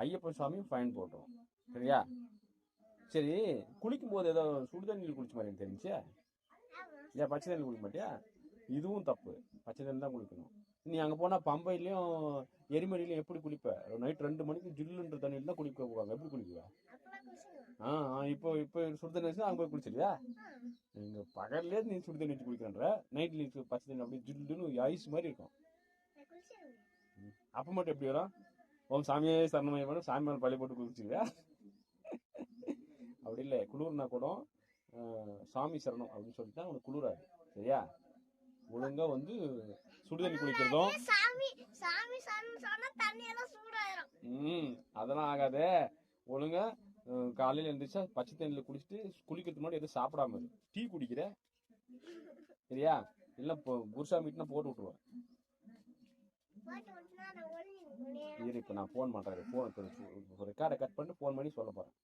ஐயப்பன் சாமியும் ஃபைன் போட்டுரும். சரியா? சரி, குளிக்கும் போது ஏதோ சுடுதண்ணியில் குளிச்ச மாதிரி எனக்கு தெரிஞ்சு. ஏன் பச்சை தண்ணி குளிக்க மாட்டியா? இதுவும் தப்பு. பச்சை தண்ணி தான் குளிக்கணும். நீ அங்கே போனால் பம்பையிலையும் எரிமலையிலையும் எப்படி குளிப்ப? நைட் 2 மணிக்கு ஜில்லுன்ற தண்ணியில் தான் குளிக்க போவாங்க. எப்படி குளிக்குவா? இப்போ இப்போ சுடுதண்ணி வச்சு அங்கே போய் குளிச்சிருவியா? இங்கே பகல்லே நீ சுடுதண்ணி வச்சு குளிக்கிறன்ற, நைட்ல நீ பச்சை தண்ணி அப்படியே ஜில்லுன்னு ஐஸ் மாதிரி இருக்கும். அப்போ மட்டும் எப்படி வரும்? ஓம் சாமியே சரணமயம் சாமி மேலே பழி போட்டு குளிச்சிருவியா? அப்படி இல்லை, குளிர்னா கூட சாமி சரணம் அப்படின்னு சொல்லிட்டு உனக்கு குளிராது. சரியா? ஒழுங்கா வந்து சுடுதண்ணி குளிக்கிறதும் அதெல்லாம் ஆகாதே. ஒழுங்கா காலையில் எழுந்திரிச்சா பச்சை தண்ணியில் குளிச்சுட்டு குளிக்கிறதுக்கு முன்னாடி எதுவும் சாப்பிடாம இரு. டீ குடிக்கிற, சரியா? இல்லை புருஷா மீட்னா போட்டு விட்டுருவேன். இப்போ நான் ஃபோன் பண்ணுறேன். ஃபோன் ரெக்கார்டை கட் பண்ணிட்டு ஃபோன் பண்ணி சொல்ல போகிறேன்.